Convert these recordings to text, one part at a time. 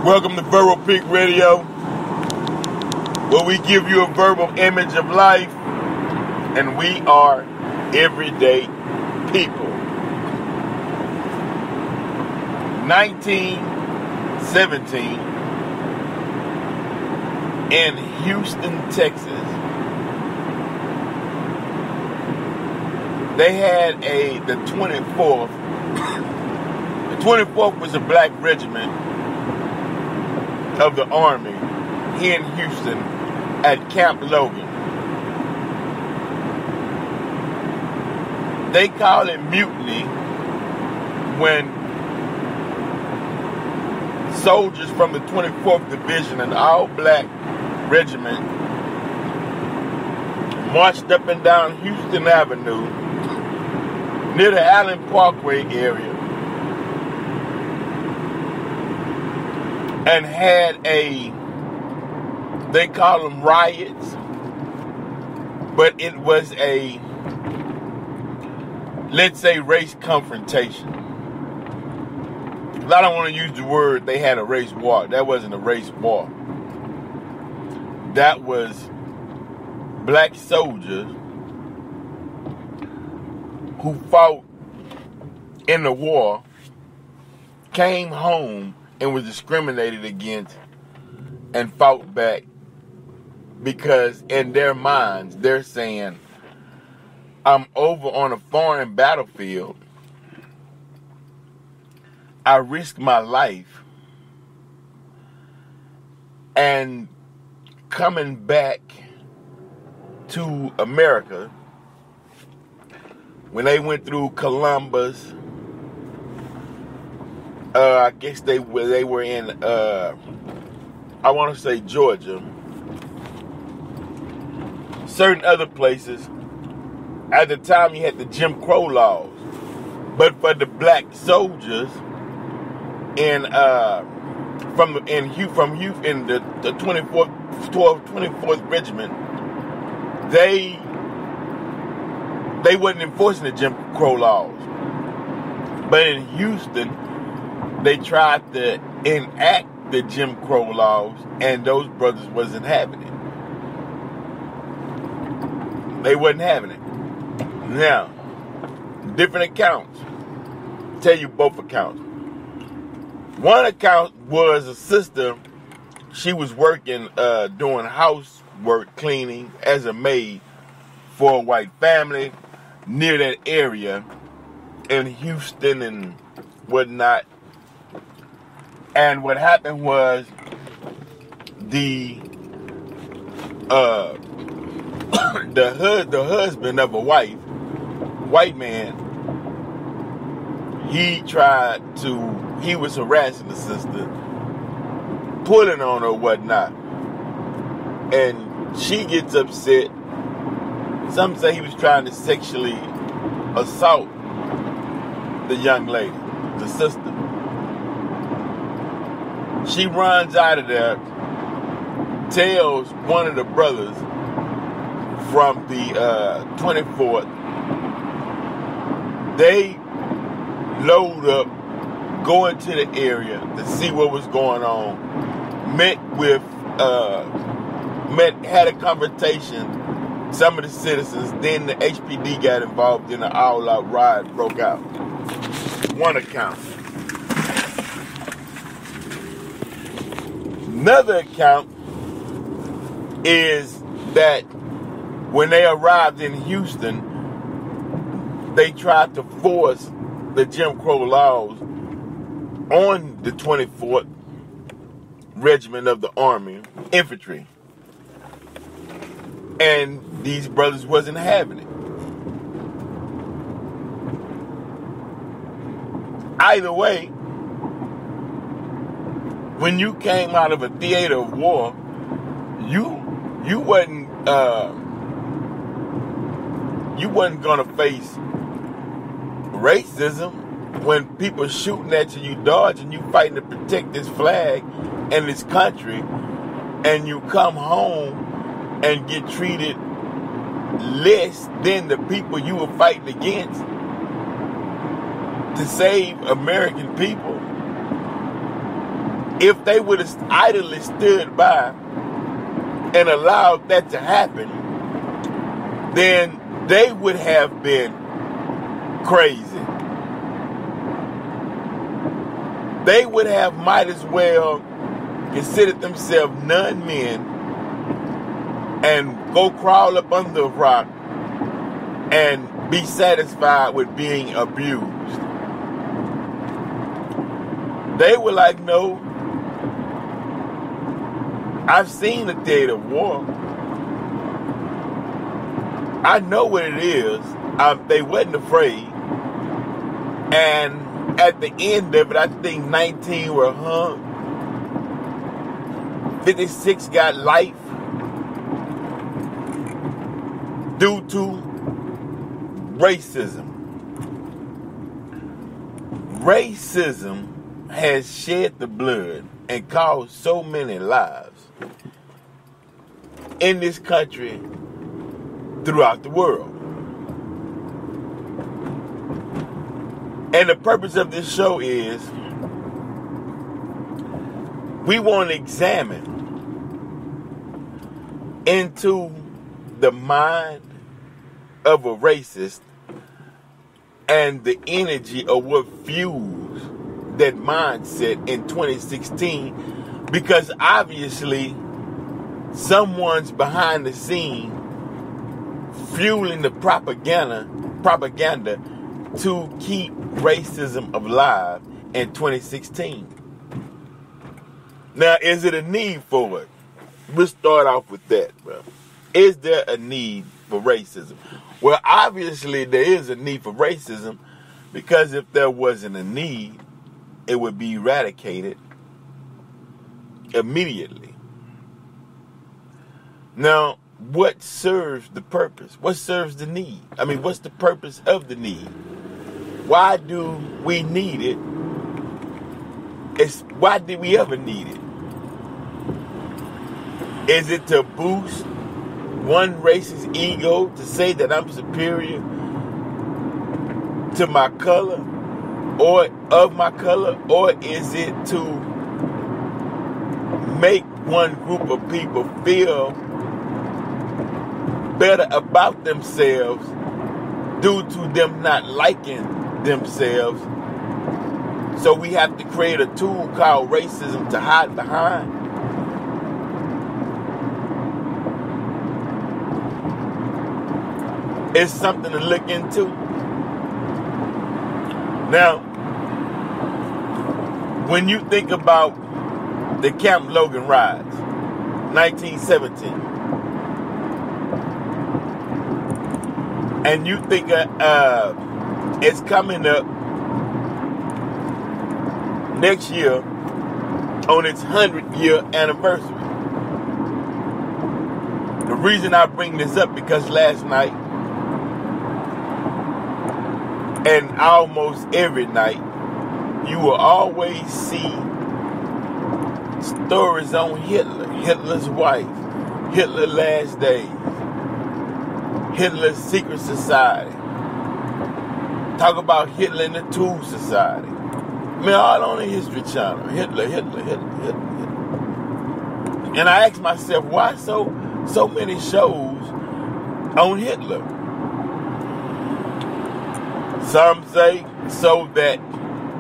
Welcome to Verbal Peak Radio, where we give you a verbal image of life, and we are everyday people. 1917 in Houston, Texas. They had the 24th. The 24th was a black regiment of the Army here in Houston at Camp Logan. They call it mutiny when soldiers from the 24th Division, an all-black regiment, marched up and down Houston Avenue near the Allen Parkway area and had they call them riots, but it was let's say, race confrontation. I don't want to use the word they had a race war. That wasn't a race war. That was black soldiers who fought in the war, came home and was discriminated against and fought back because in their minds they're saying, I'm over on a foreign battlefield. I risked my life, and coming back to America, when they went through Columbus, I guess they were in, I want to say Georgia, certain other places. At the time, you had the Jim Crow laws, but for the black soldiers in the 24th Regiment, they wasn't enforcing the Jim Crow laws. But in Houston, they tried to enact the Jim Crow laws, and those brothers wasn't having it. They wasn't having it. Now, different accounts tell you both accounts. One account was a sister. She was working, doing housework, cleaning as a maid for a white family near that area in Houston and whatnot. And what happened was the husband of a white man, he was harassing the sister, pulling on her, whatnot. And she gets upset. Some say he was trying to sexually assault the young lady, the sister. She runs out of there, tells one of the brothers from the 24th. They load up, go into the area to see what was going on, had a conversation, some of the citizens, then the HPD got involved in an all-out riot, broke out. One account. Another account is that when they arrived in Houston, they tried to force the Jim Crow laws on the 24th Regiment of the Army Infantry. And these brothers wasn't having it. Either way, when you came out of a theater of war, you wasn't gonna face racism when people shooting at you, you dodge, and you fighting to protect this flag and this country, and you come home and get treated less than the people you were fighting against to save American people. if they would have idly stood by and allowed that to happen, then they would have been crazy. They would have might as well considered themselves non-men and go crawl up under a rock and be satisfied with being abused. They were like, no, I've seen the theater of war. I know what it is. They wasn't afraid. And at the end of it, I think 19 were hung. 56 got life due to racism. Racism has shed the blood and caused so many lives in this country, throughout the world. And the purpose of this show is we want to examine into the mind of a racist and the energy of what fuels that mindset in 2016, because obviously someone's behind the scene fueling the propaganda to keep racism alive in 2016. Now, is it a need for it? We'll start off with that, bro. Is there a need for racism? Well, obviously there is a need for racism, because if there wasn't a need, it would be eradicated immediately. Now, what serves the purpose? What serves the need? I mean, what's the purpose of the need? Why do we need it? Why did we ever need it? Is it to boost one race's ego to say that I'm superior to my color or of my color? Or is it to make one group of people feel better about themselves due to them not liking themselves? So we have to create a tool called racism to hide behind. It's something to look into. Now, when you think about the Camp Logan riots, 1917, and you think it's coming up next year on its 100-year anniversary. The reason I bring this up because last night and almost every night you will always see stories on Hitler, Hitler's wife, Hitler's last days, Hitler's secret society. Talk about Hitler and the Tool Society. I mean, all on the History Channel. Hitler. And I asked myself, why so many shows on Hitler? Some say so that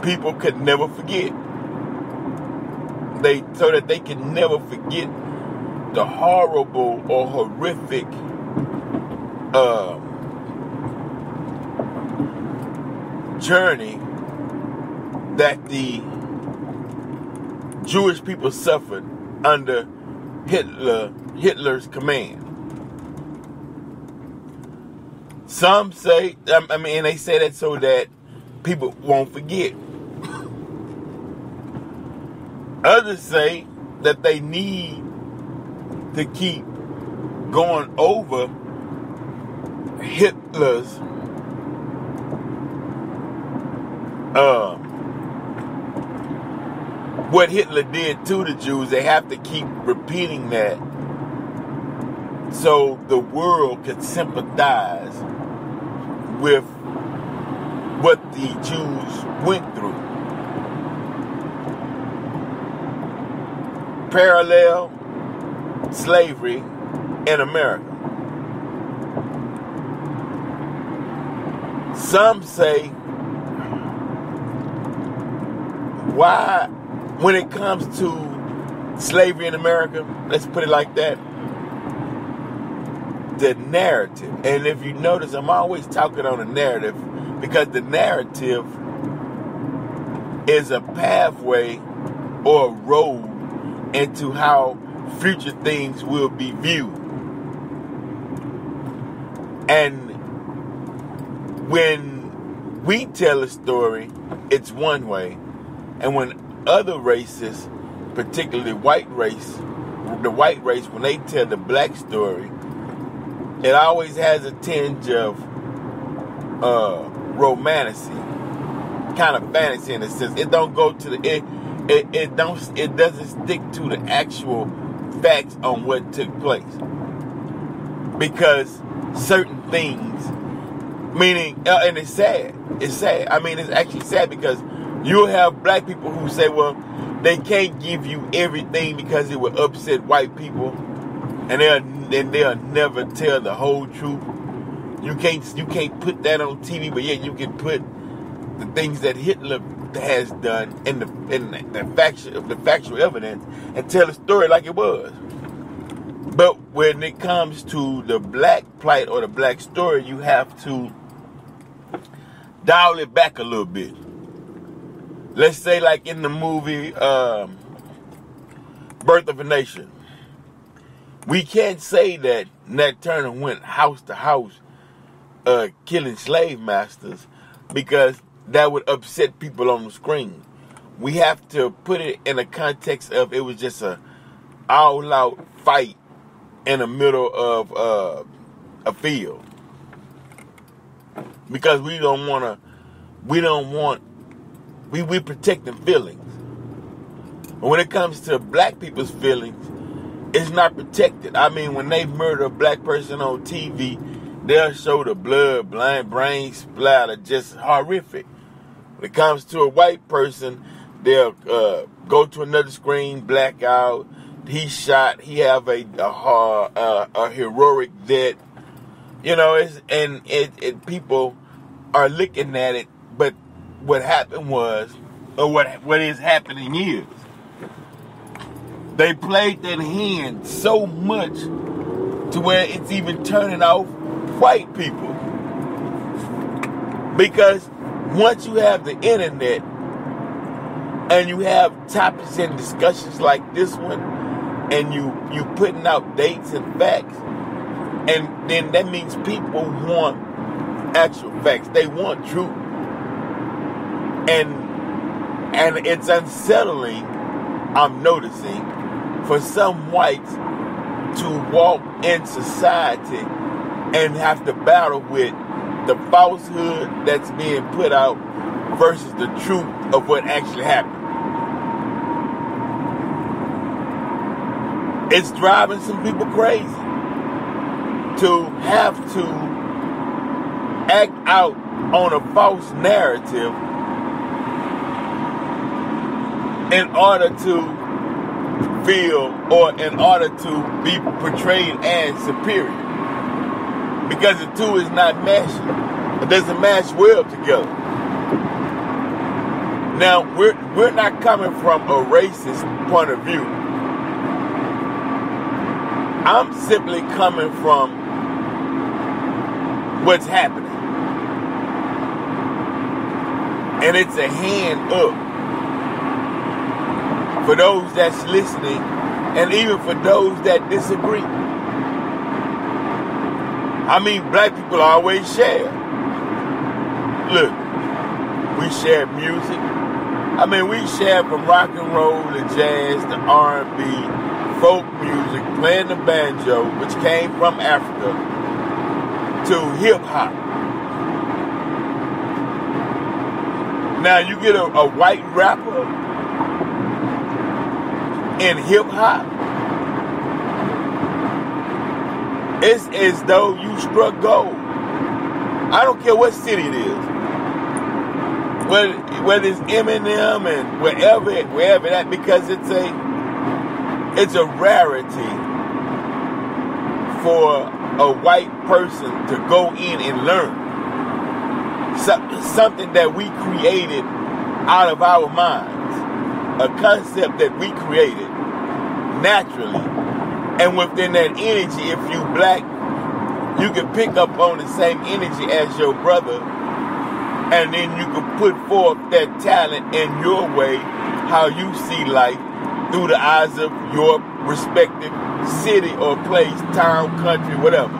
people could never forget. So that they can never forget the horrible or horrific journey that the Jewish people suffered under Hitler's command. Some say, and they say that so that people won't forget. Others say that they need to keep going over Hitler's what Hitler did to the Jews. They have to keep repeating that so the world could sympathize with what the Jews went through. parallel slavery in America. Some say, why, when it comes to slavery in America, let's put it like that, the narrative, and if you notice, I'm always talking on the narrative, because the narrative is a pathway or a road into how future things will be viewed. And when we tell a story, it's one way. And when other races, particularly the white race, when they tell the black story, it always has a tinge of romanticy, kind of fantasy in a sense. It don't go to the it doesn't stick to the actual facts on what took place, because certain things, meaning, and it's sad. It's sad. I mean, it's actually sad, because you'll have black people who say, well, they can't give you everything because it would upset white people, and they'll never tell the whole truth. You can't put that on TV, but yet you can put the things that Hitler has done in the factual evidence and tell the story like it was. But when it comes to the black plight or the black story, you have to dial it back a little bit. Let's say, like in the movie Birth of a Nation, we can't say that Nat Turner went house to house killing slave masters, because that would upset people on the screen. We have to put it in a context of, it was just a all-out fight in the middle of a field, because we protecting feelings. But when it comes to black people's feelings, it's not protected. I mean, when they murder a black person on TV, they'll show the blood, brain splatter, just horrific. When it comes to a white person, they'll go to another screen, blackout. He's shot. He have a heroic death. You know, people are looking at it. But what happened was, or what is happening is, they played that hand so much to where it's even turning off white people. Because once you have the internet and you have topics and discussions like this one, and you putting out dates and facts, and then that means people want actual facts. They want truth. And it's unsettling, I'm noticing, for some whites to walk in society and have to battle with the falsehood that's being put out versus the truth of what actually happened. It's driving some people crazy to have to act out on a false narrative in order to feel, or in order to be portrayed as superior. Because the two is not mashing. It doesn't mash well together. Now, we're not coming from a racist point of view. I'm simply coming from what's happening. And it's a hand up for those that's listening, and even for those that disagree. I mean, black people always share. Look, we share music. I mean, we share from rock and roll to jazz to R&B, folk music, playing the banjo, which came from Africa, to hip-hop. Now, you get a white rapper in hip-hop, it's as though you struck gold. I don't care what city it is. Whether it's Eminem and wherever that, because it's a rarity for a white person to go in and learn something that we created out of our minds, a concept that we created naturally. And within that energy, if you black, you can pick up on the same energy as your brother, and then you can put forth that talent in your way, how you see life through the eyes of your respective city or place, town, country, whatever.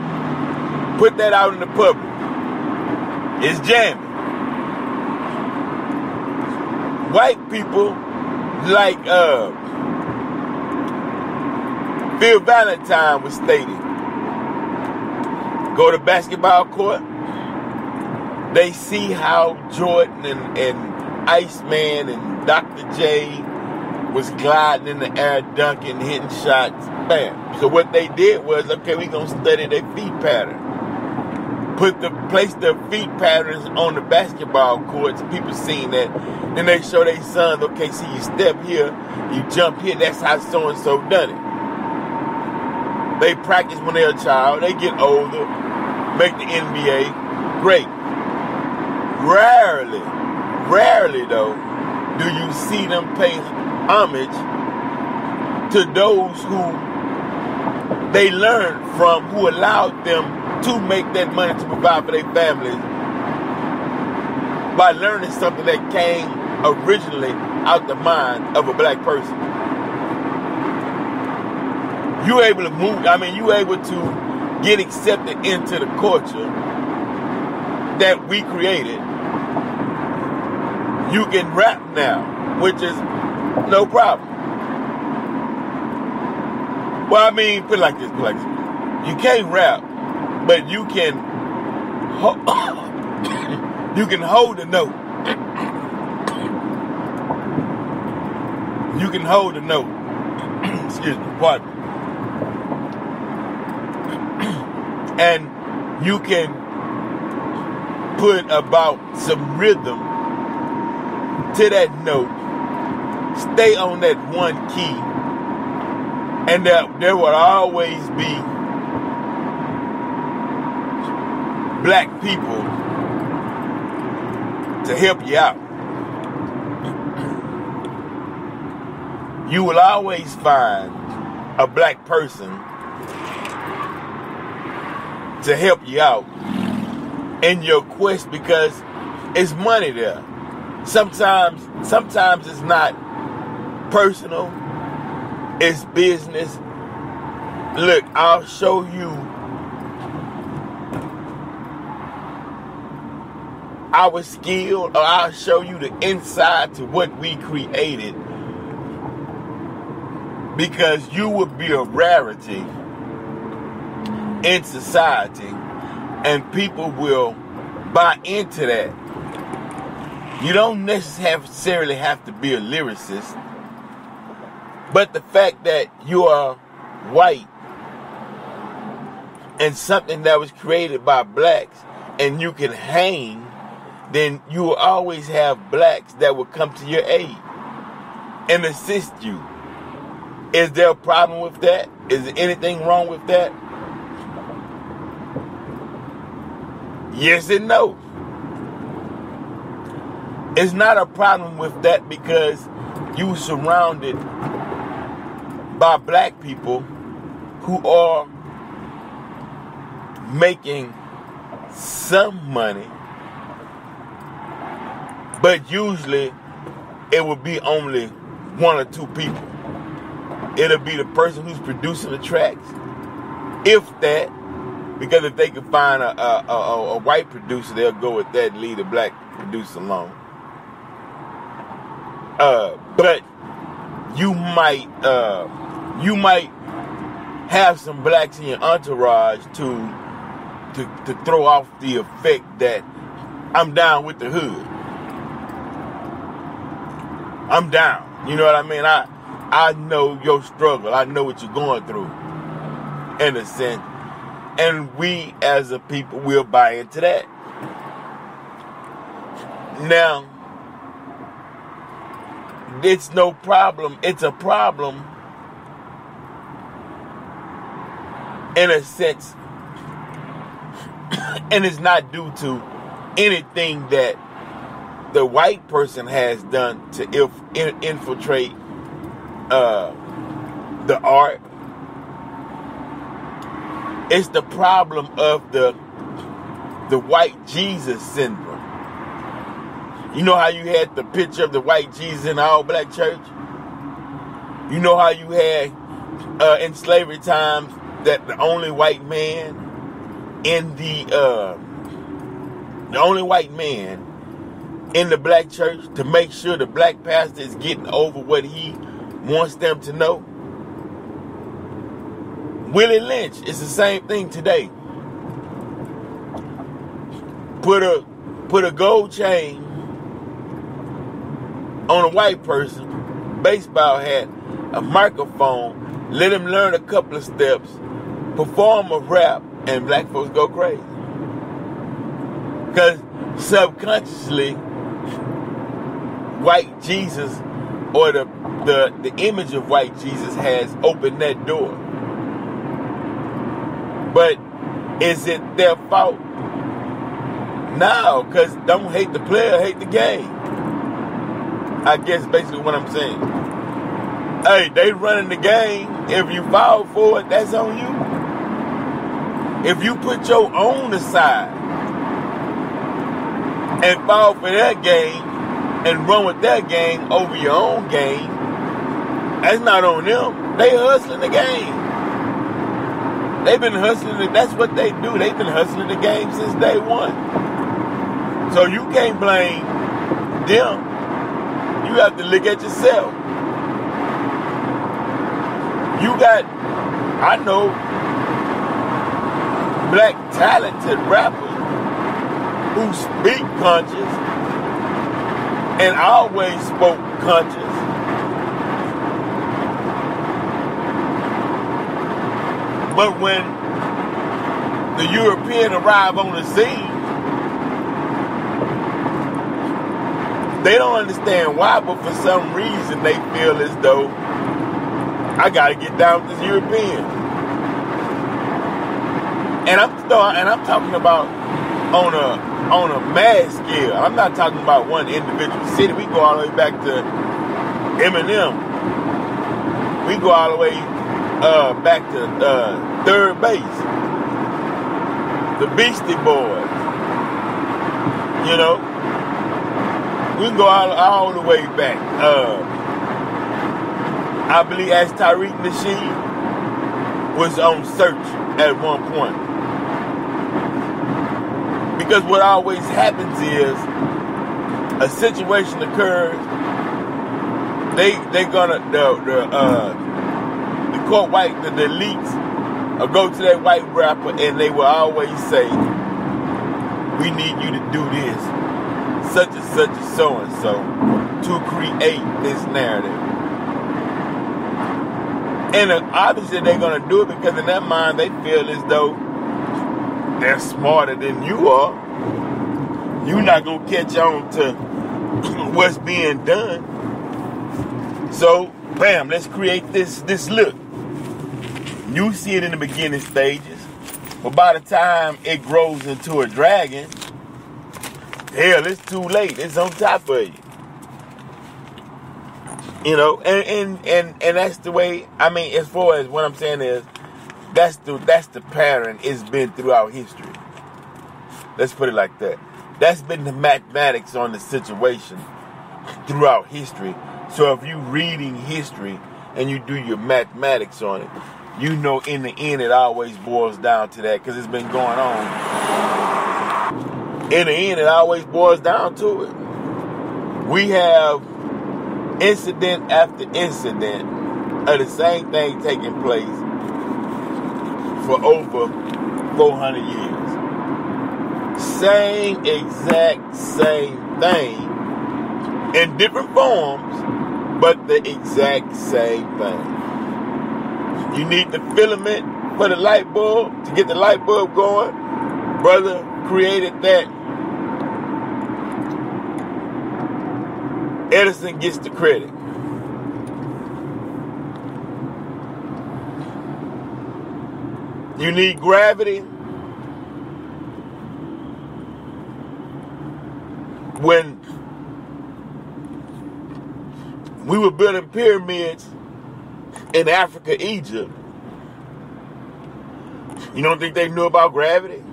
Put that out in the public. It's jamming. White people like Phil Valentine was stating, go to basketball court, they see how Jordan and Iceman and Dr. J was gliding in the air, dunking, hitting shots, bam. So what they did was, okay, we're going to study their feet pattern. Place the feet patterns on the basketball courts. People seen that. Then they show their sons, okay, see, you step here, you jump here, that's how so-and-so done it. They practice when they're a child, they get older, make the NBA, great. Rarely though, do you see them pay homage to those who they learned from, who allowed them to make that money to provide for their families by learning something that came originally out the mind of a black person. You able to move, you able to get accepted into the culture that we created. You can rap now, which is no problem. Well, put it like this. You can't rap, but you can you can hold a note. You can hold a note. Excuse me, pardon me. And you can put about some rhythm to that note. Stay on that one key. And there will always be black people to help you out. You will always find a black person to help you out in your quest, because it's money there. Sometimes it's not personal, it's business. Look, I'll show you our skill, or I'll show you the inside to what we created, because you would be a rarity in society and people will buy into that. You don't necessarily have to be a lyricist, but the fact that you are white and something that was created by blacks and you can hang, then you will always have blacks that will come to your aid and assist you. Is there a problem with that? Is there anything wrong with that? Yes and no. It's not a problem with that, because you surrounded by black people who are making some money, but usually it will be only one or two people. It'll be the person who's producing the tracks, if that, because if they can find a white producer, they'll go with that and leave the black producer alone. But you might have some blacks in your entourage to throw off the effect that I'm down with the hood. I'm down. You know what I mean? I know your struggle. I know what you're going through, in a sense. And we as a people will buy into that. Now, it's no problem. It's a problem in a sense, and it's not due to anything that the white person has done to infiltrate the art. It's the problem of the white Jesus syndrome. You know how you had the picture of the white Jesus in the all-black church? You know how you had in slavery times that the only white man in the only white man in the black church to make sure the black pastor is getting over what he wants them to know? Willie Lynch, it's the same thing today. Put a gold chain on a white person, baseball hat, a microphone, let him learn a couple of steps, perform a rap, and black folks go crazy. Because subconsciously, white Jesus, or the image of white Jesus, has opened that door. But is it their fault? No, because don't hate the player, hate the game. I guess basically what I'm saying. Hey, they running the game. If you fall for it, that's on you. If you put your own aside and fall for their game and run with their game over your own game, that's not on them. They hustling the game. They've been hustling. That's what they do. They've been hustling the game since day one. So you can't blame them. You have to look at yourself. You got, I know, black talented rappers who speak conscious and always spoke conscious. But when the European arrive on the scene, they don't understand why, but for some reason they feel as though I gotta get down with this European. And I'm talking about on a mass scale. I'm not talking about one individual city. We go all the way back to Eminem. We go all the way back to Third Base. The Beastie Boys. You know? We can go all the way back. I believe as Tariq Nasheed was on search at one point. Because what always happens is a situation occurs. They're gonna the court white, the elites will go to that white rapper and they will always say, we need you to do this, such and so and so, to create this narrative. And obviously they're going to do it because in their mind they feel as though they're smarter than you are. You're not going to catch on to what's being done. So, bam, let's create this look. You see it in the beginning stages, but by the time it grows into a dragon, hell, it's too late. It's on top of you. You know, and that's the way, I mean, as far as what I'm saying is, that's the pattern it's been throughout history. Let's put it like that. That's been the mathematics on the situation throughout history. So if you're reading history and you do your mathematics on it, you know in the end it always boils down to that because it's been going on. In the end, it always boils down to it. We have incident after incident of the same thing taking place for over 400 years. Same exact same thing in different forms, but the exact same thing. You need the filament for the light bulb to get the light bulb going. Brother created that. Edison gets the credit. You need gravity. When we were building pyramids in Africa, Egypt, you don't think they knew about gravity?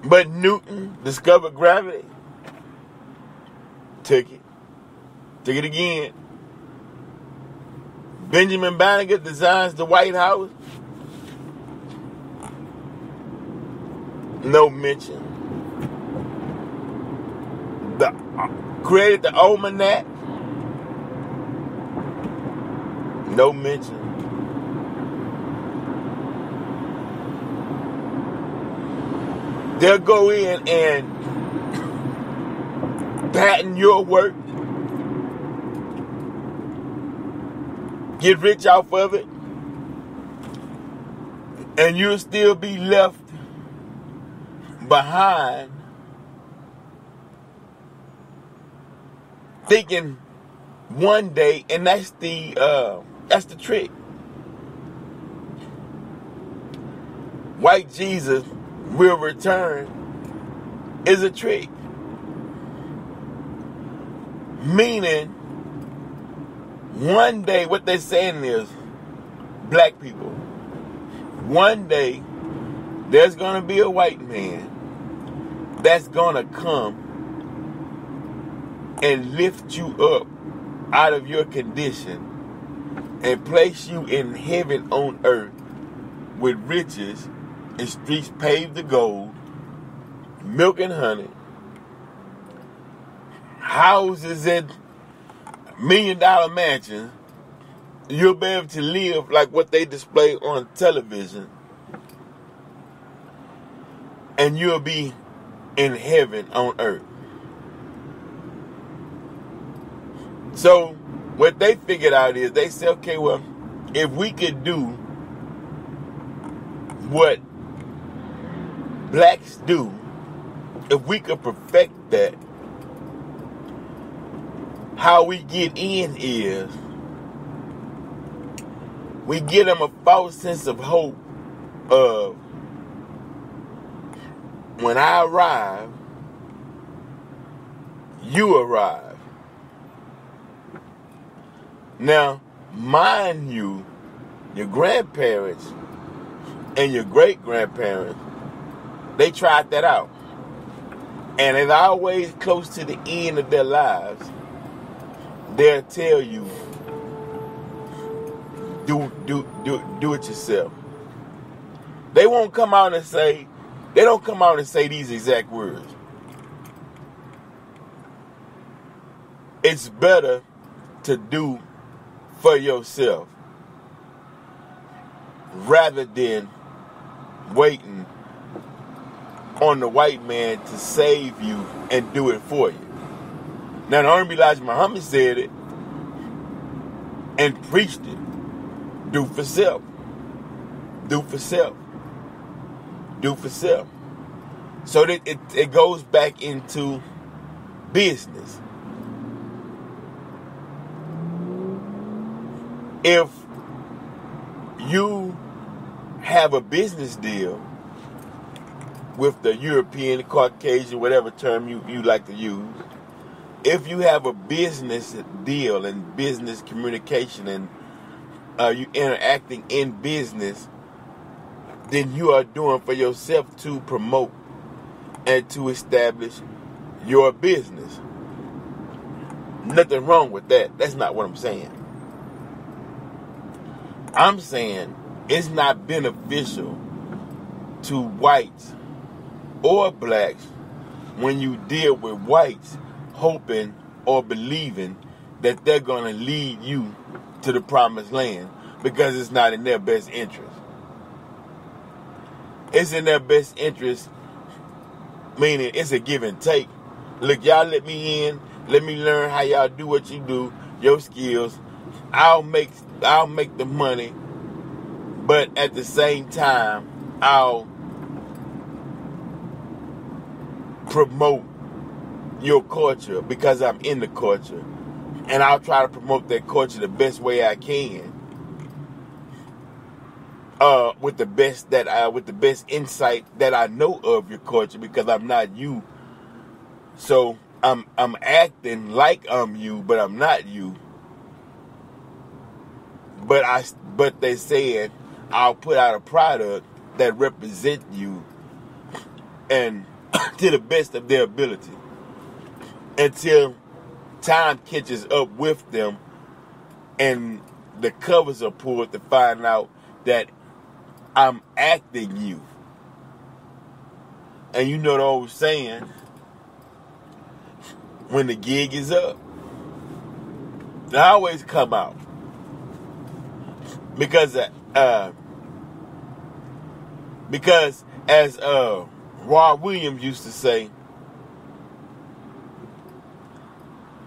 But Newton discovered gravity. Took it again. Benjamin Banneker designs the White House. No mention. Created the almanac. No mention. They'll go in and patent your work, get rich off of it, and you'll still be left behind thinking one day, and that's the trick. White Jesus will return is a trick. Meaning, one day, what they're saying is, black people, one day, there's going to be a white man that's going to come and lift you up out of your condition and place you in heaven on earth with riches and streets paved to gold, milk and honey, houses and $1 million mansions. You'll be able to live like what they display on television, and you'll be in heaven on earth. So what they figured out is they said, okay, well, if we could do what blacks do, if we could perfect that, how we get in is we give them a false sense of hope of, when I arrive, you arrive. Now, mind you, your grandparents and your great-grandparents, they tried that out. And it's always close to the end of their lives, they'll tell you, do it yourself. They won't come out and say, they don't come out and say these exact words. It's better to do for yourself rather than waiting on the white man to save you and do it for you. Now, the Honorable Elijah Muhammad said it and preached it. Do for self. Do for self. Do for self. So that it goes back into business. If you have a business deal with the European, Caucasian, whatever term you like to use, if you have a business deal and business communication and you interacting in business, then you are doing for yourself to promote and to establish your business. Nothing wrong with that. That's not what I'm saying. I'm saying it's not beneficial to whites or blacks when you deal with whites hoping or believing that they're going to lead you to the promised land, because it's not in their best interest. It's in their best interest, meaning it's a give and take. Look, y'all let me in, let me learn how y'all do what you do, your skills. I'll make the money, but at the same time, I'll promote your culture because I'm in the culture. And I'll try to promote that culture the best way I can. With the best insight that I know of your culture, because I'm not you. So I'm acting like I'm you, but I'm not you. But they said I'll put out a product that represents you, and to the best of their ability, until time catches up with them and the covers are pulled to find out that I'm acting you. And you know the old saying, when the gig is up, they always come out. Because as Roy Williams used to say,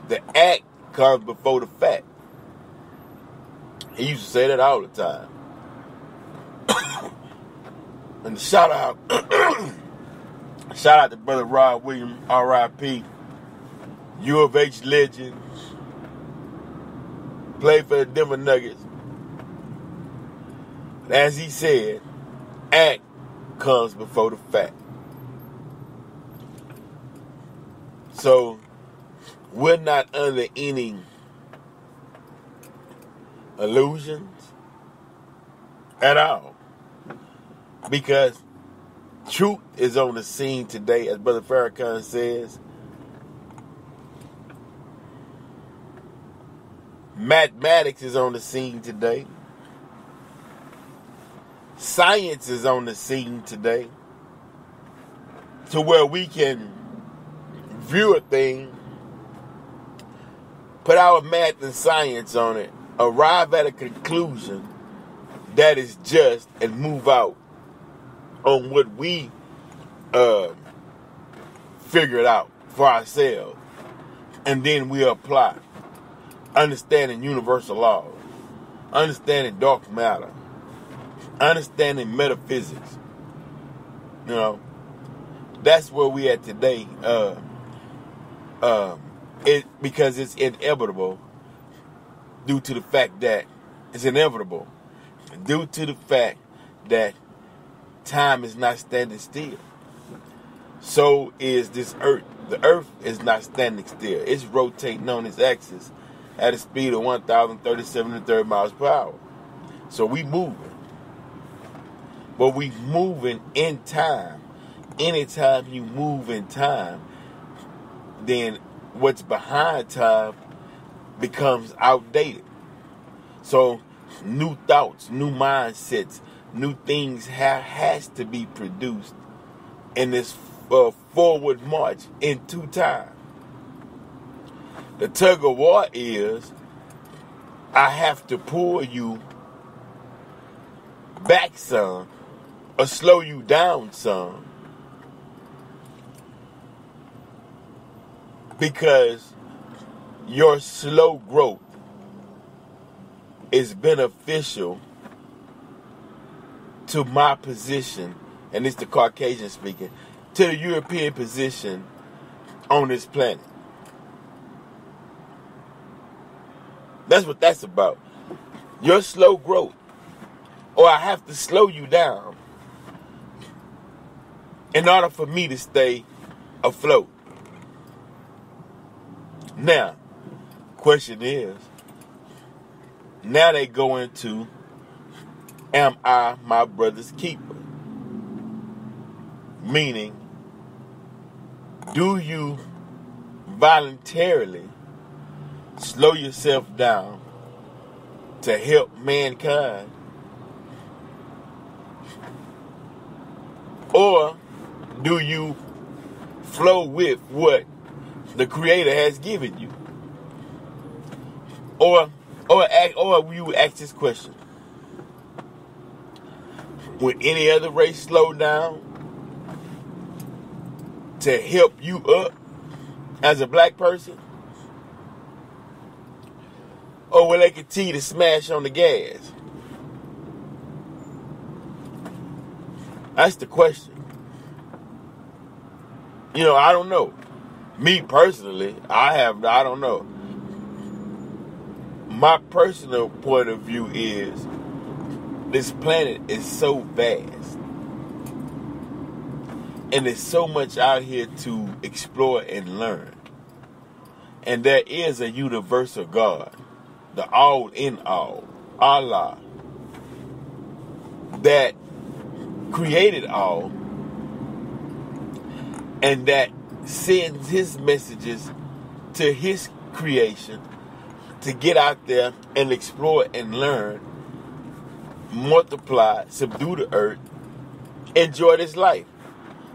the act comes before the fact. He used to say that all the time. And shout out to brother Roy Williams, R.I.P. U of H legend. Played for the Denver Nuggets. As he said, act comes before the fact. So we're not under any illusions at all, because truth is on the scene today, as Brother Farrakhan says. Mathematics is on the scene today. Science is on the scene today, to where we can view a thing, put our math and science on it, arrive at a conclusion that is just, and move out on what we figured out for ourselves. And then we apply, understanding universal laws, understanding dark matter, understanding metaphysics. You know, that's where we at today. Because it's inevitable, due to the fact that it's inevitable, due to the fact that time is not standing still. So is this earth. The earth is not standing still. It's rotating on its axis at a speed of 1,037 miles per hour. So we moving. But we moving in time. Anytime you move in time, then what's behind time becomes outdated. So new thoughts, new mindsets, new things has to be produced in this forward march into time. The tug of war is, I have to pull you back some, or slow you down some, because your slow growth is beneficial to my position, and it's the Caucasian speaking, to the European position on this planet. That's what that's about. Your slow growth, or I have to slow you down in order for me to stay afloat. Now, question is, now they go into, am I my brother's keeper? Meaning, do you voluntarily slow yourself down to help mankind? Or do you flow with what the Creator has given you? Or you ask this question: would any other race slow down to help you up as a black person? Or will they continue to smash on the gas? That's the question. You know, I don't know. Me personally, I don't know. my personal point of view is this planet is so vast. And there's so much out here to explore and learn. And there is a universal God, the all in all, Allah, that created all and that sends his messages to his creation to get out there and explore and learn, multiply, subdue the earth, enjoy this life.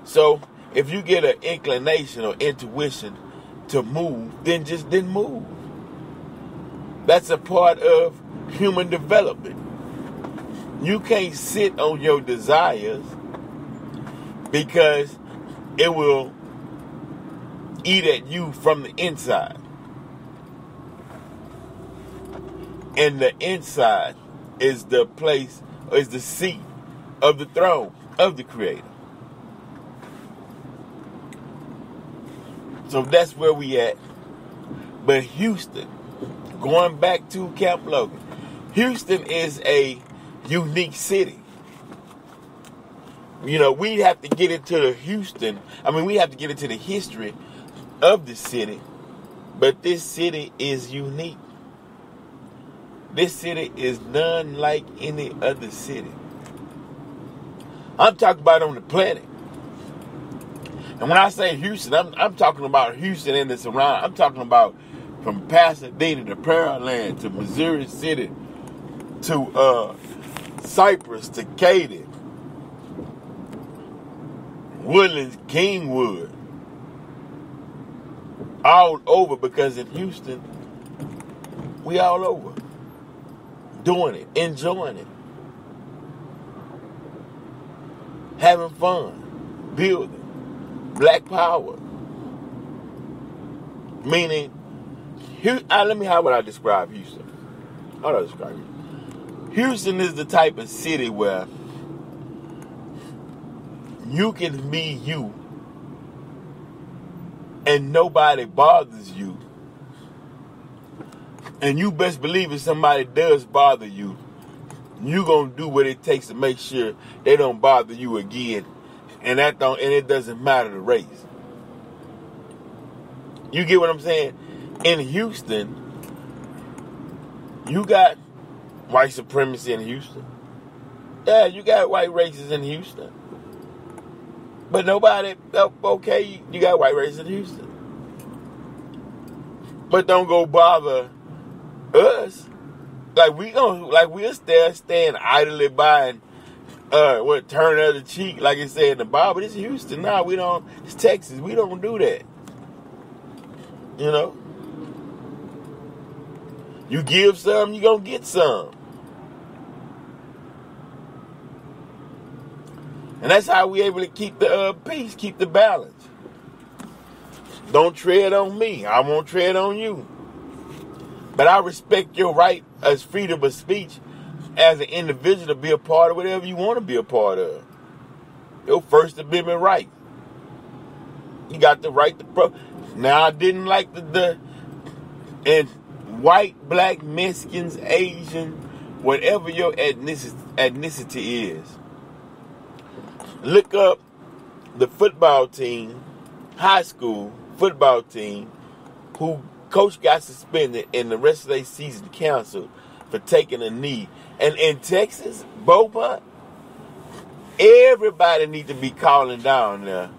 So if you get an inclination or intuition to move, then move. That's a part of human development. You can't sit on your desires because it will eat at you from the inside. And the inside is the place, or is the seat of the throne of the Creator. So that's where we at. But Houston, going back to Camp Logan, Houston is a unique city. You know, we have to get into the we have to get into the history of the city. But this city is unique. This city is none like any other city. I'm talking about on the planet. And when I say Houston, I'm talking about Houston and the surrounding. I'm talking about from Pasadena to Pearland to Missouri City to Cypress to Katy, Woodlands, Kingwood, all over, because in Houston, we all over. Doing it, enjoying it, having fun, building. Black power. Meaning, how would I describe Houston? How would I describe it? Houston is the type of city where you can be you and nobody bothers you. And you best believe if somebody does bother you, you gonna do what it takes to make sure they don't bother you again. And it doesn't matter the race. You get what I'm saying? In Houston, you got white supremacy in Houston. Yeah, you got white racists in Houston. But nobody, okay, you got white racists in Houston. But don't go bother us. We'll stand idly by and turn the other cheek, like it said in the Bible. It's Houston. No, we don't. It's Texas. We don't do that. You know? You give some, you gonna get some. And that's how we able to keep the peace, keep the balance. Don't tread on me. I won't tread on you. But I respect your right as freedom of speech as an individual to be a part of whatever you want to be a part of. Your First Amendment right. You got the right to Now, I didn't like and white, black, Mexicans, Asian, whatever your ethnicity is. Look up the football team, high school football team, who coach got suspended and the rest of their season canceled for taking a knee. And in Texas, Beaumont, everybody needs to be calling down there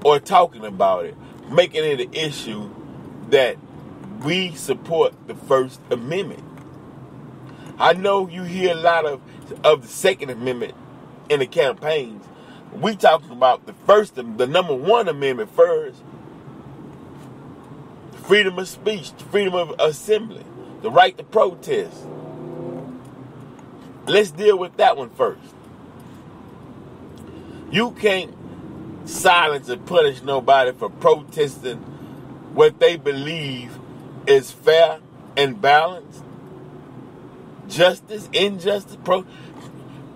or talking about it, making it an issue that we support the First Amendment. I know you hear a lot of the Second Amendment in the campaigns. We talking about the number one amendment first. Freedom of speech, freedom of assembly, the right to protest. Let's deal with that one first. You can't silence and punish nobody for protesting what they believe is fair and balanced. Justice, injustice,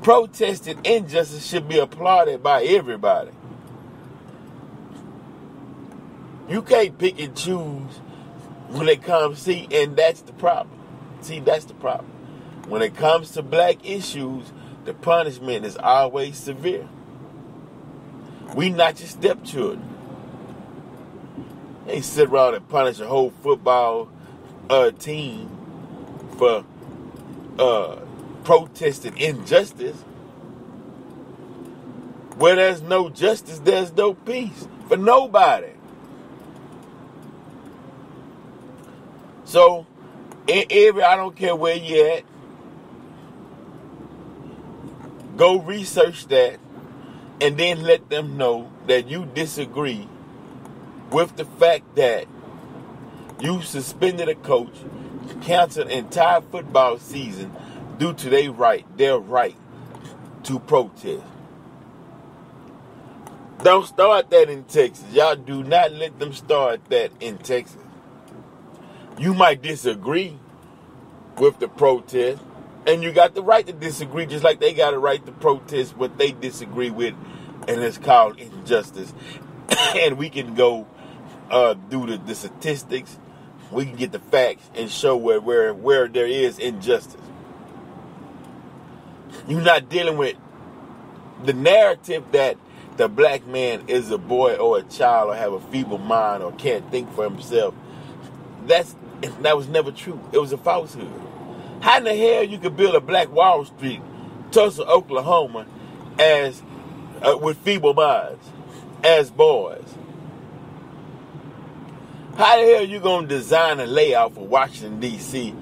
protesting injustice should be applauded by everybody. You can't pick and choose when it comes, and that's the problem. See, that's the problem. When it comes to black issues, the punishment is always severe. We not your stepchildren. They sit around and punish a whole football team for protesting injustice. Where there's no justice, there's no peace for nobody. So, I don't care where you at, go research that and then let them know that you disagree with the fact that you suspended a coach, canceled an entire football season due to their right to protest. Don't start that in Texas. Y'all do not let them start that in Texas. You might disagree with the protest, and you got the right to disagree, just like they got a right to protest what they disagree with, and it's called injustice. And we can go do the statistics, we can get the facts and show where there is injustice. You're not dealing with the narrative that the black man is a boy or a child or have a feeble mind or can't think for himself. That was never true. It was a falsehood. How in the hell you could build a black Wall Street, Tulsa, Oklahoma, as with feeble minds, as boys? How the hell you gonna design a layout for Washington D.C.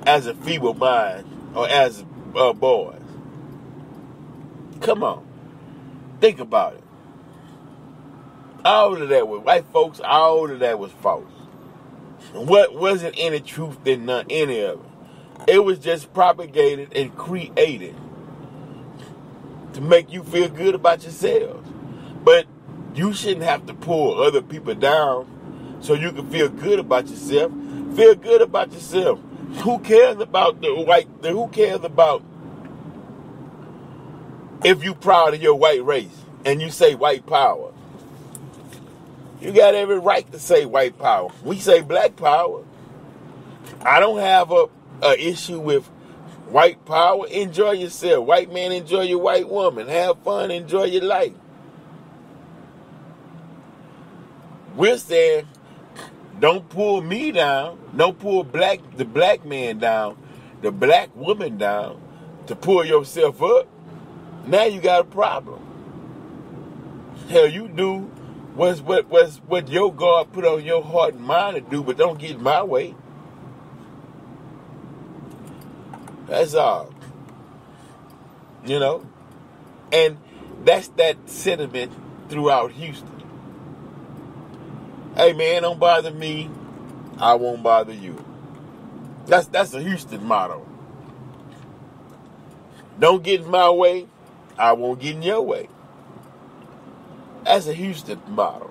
as a feeble mind or as boys? Come on, think about it. All of that was white folks. All of that was false. What wasn't any truth in any of it? It was just propagated and created to make you feel good about yourselves. But you shouldn't have to pull other people down so you can feel good about yourself. Feel good about yourself. Who cares about who cares about if you proud of your white race and you say white power? You got every right to say white power. We say black power. I don't have a issue with white power. Enjoy yourself. White man, enjoy your white woman. Have fun. Enjoy your life. We're saying, don't pull me down. Don't pull the black man down, the black woman down to pull yourself up. Now you got a problem. Hell, you do what your God put on your heart and mind to do, but don't get in my way. That's all. You know? And that's that sentiment throughout Houston. Hey man, don't bother me, I won't bother you. That's a Houston motto. Don't get in my way, I won't get in your way. That's a Houston motto.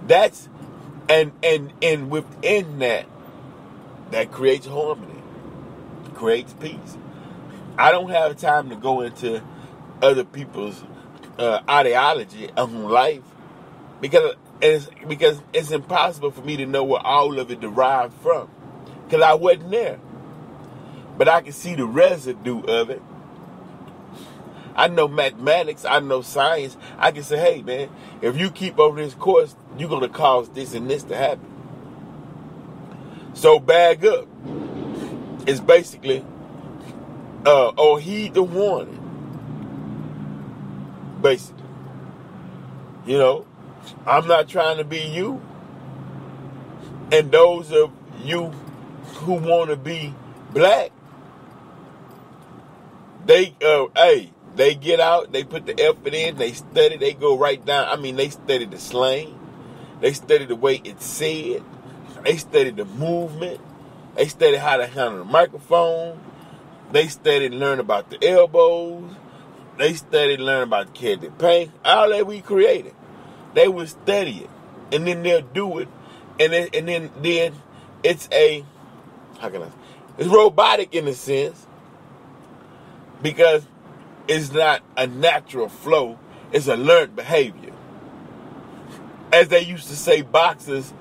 That's and within that creates harmony, creates peace. I don't have time to go into other people's ideology on life because it's impossible for me to know where all of it derived from because I wasn't there. But I can see the residue of it. I know mathematics, I know science. I can say, hey man, if you keep on this course, you're going to cause this and this to happen. So bag up. It's basically, or heed the warning. Basically. You know, I'm not trying to be you. And those of you who want to be black, they get out, they put the effort in, they study, they go right down. I mean, they study the slang. They study the way it's said. They study the movement. They study how to handle the microphone. They study and learn about the elbows. They study and learn about the candy paint. All that we created. They will study it. And then they'll do it. And then it's it's robotic in a sense. Because it's not a natural flow. It's a learned behavior. As they used to say, boxers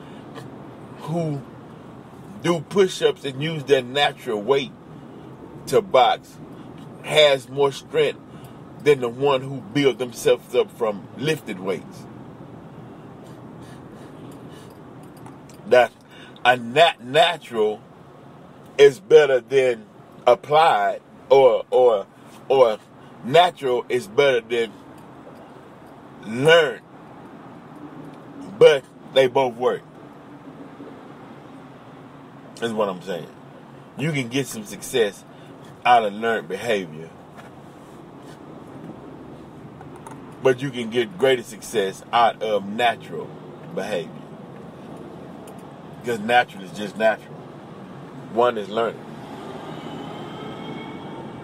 who do push-ups and use their natural weight to box has more strength than the one who built themselves up from lifted weights. That a natural is better than applied, or natural is better than learned, but they both work. That's what I'm saying. You can get some success out of learned behavior, but you can get greater success out of natural behavior. Because natural is just natural. One is learning.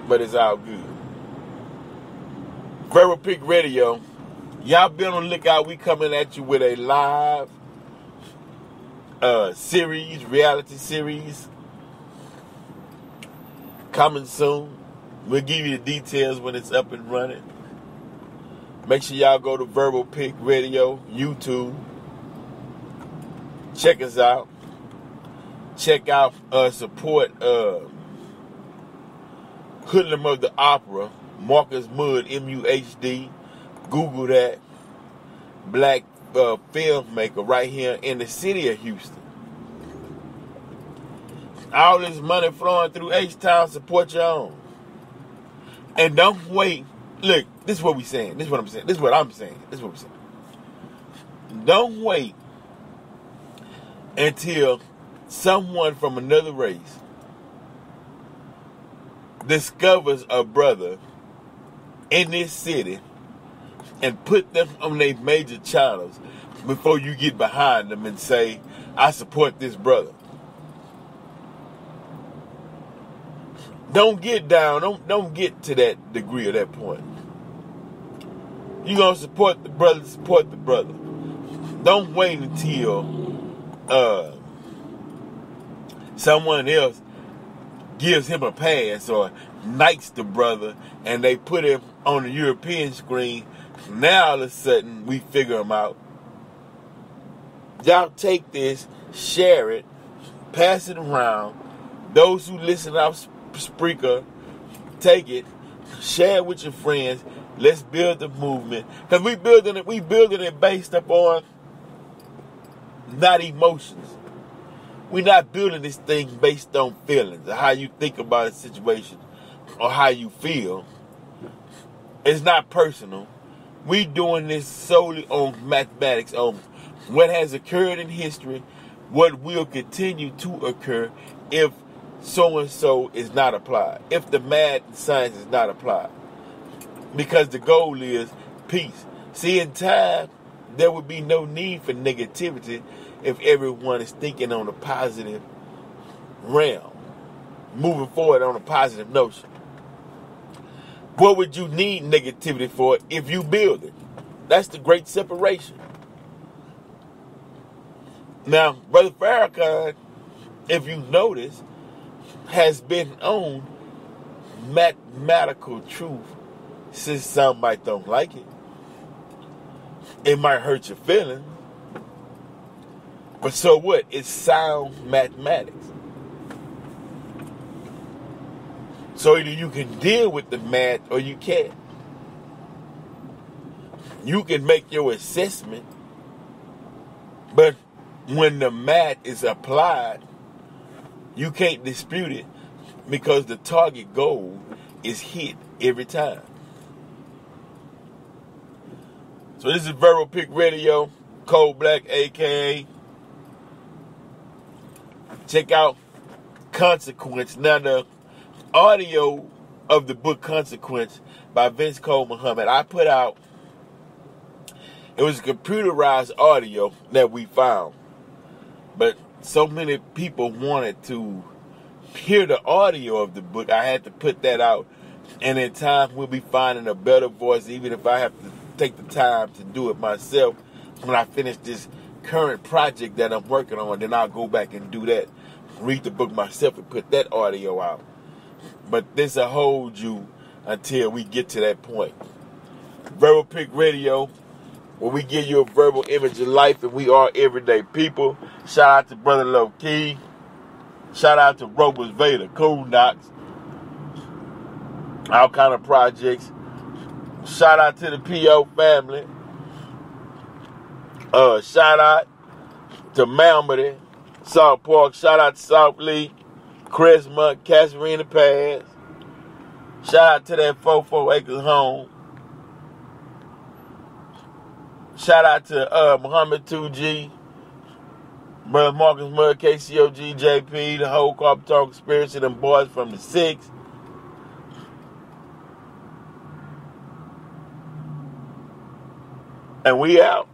But it's all good. Verbal Pick Radio. Y'all be on the lookout. We coming at you with a live series, reality series. Coming soon. We'll give you the details when it's up and running. Make sure y'all go to Verbal Pick Radio, YouTube. Check us out. Check out, support Hoodlum of the Opera, Marcus Mudd, MUHD. Google that. Black filmmaker right here in the city of Houston. All this money flowing through H-Town, support your own. And don't wait. Look, this is what we saying. This is what I'm saying. This is what I'm saying. This is what we're saying. Don't wait until someone from another race discovers a brother in this city and put them on their major channels before you get behind them and say, I support this brother. Don't get down. Don't get to that degree or that point. You're going to support the brother, support the brother. Don't wait until someone else gives him a pass or knights the brother and they put him on the European screen. Now all of a sudden we figure him out. Y'all take this, share it, pass it around. Those who listen off Spreaker, take it, share it with your friends. Let's build the movement. Because we building it based upon not emotions. We're not building this thing based on feelings or how you think about a situation or how you feel. It's not personal. We doing this solely on mathematics, on what has occurred in history, what will continue to occur if so-and-so is not applied, if the math and science is not applied. Because the goal is peace. See, in time, there would be no need for negativity if everyone is thinking on a positive realm, moving forward on a positive notion. What would you need negativity for if you build it? That's the great separation. Now, Brother Farrakhan, if you notice, has been on mathematical truth since somebody don't like it. It might hurt your feelings. But so what? It's sound mathematics. So either you can deal with the math or you can't. You can make your assessment, but when the math is applied, you can't dispute it because the target goal is hit every time. So this is Verbal Pick Radio, Cold Black, a.k.a. Check out Consequence. Now, the audio of the book Consequence by Vince Cole Muhammad, I put out, it was computerized audio that we found. But so many people wanted to hear the audio of the book, I had to put that out. And in time, we'll be finding a better voice, even if I have to take the time to do it myself. When I finish this current project that I'm working on, then I'll go back and do that, read the book myself and put that audio out. But this will hold you until we get to that point. Verbal Pick Radio, where we give you a verbal image of life, and we are everyday people. Shout out to Brother Low Key. Shout out to Roper's Vader, Cool Knocks, all kind of projects. Shout out to the P.O. family. Shout out to Malmedy, South Park. Shout out to South Lee, Christmas, Casarina Pass. Shout out to that 44 Acres home. Shout out to Muhammad 2G, Brother Marcus Mud, KCOG, JP, the whole Carpet Talk Conspiracy, them boys from the 6. And we out.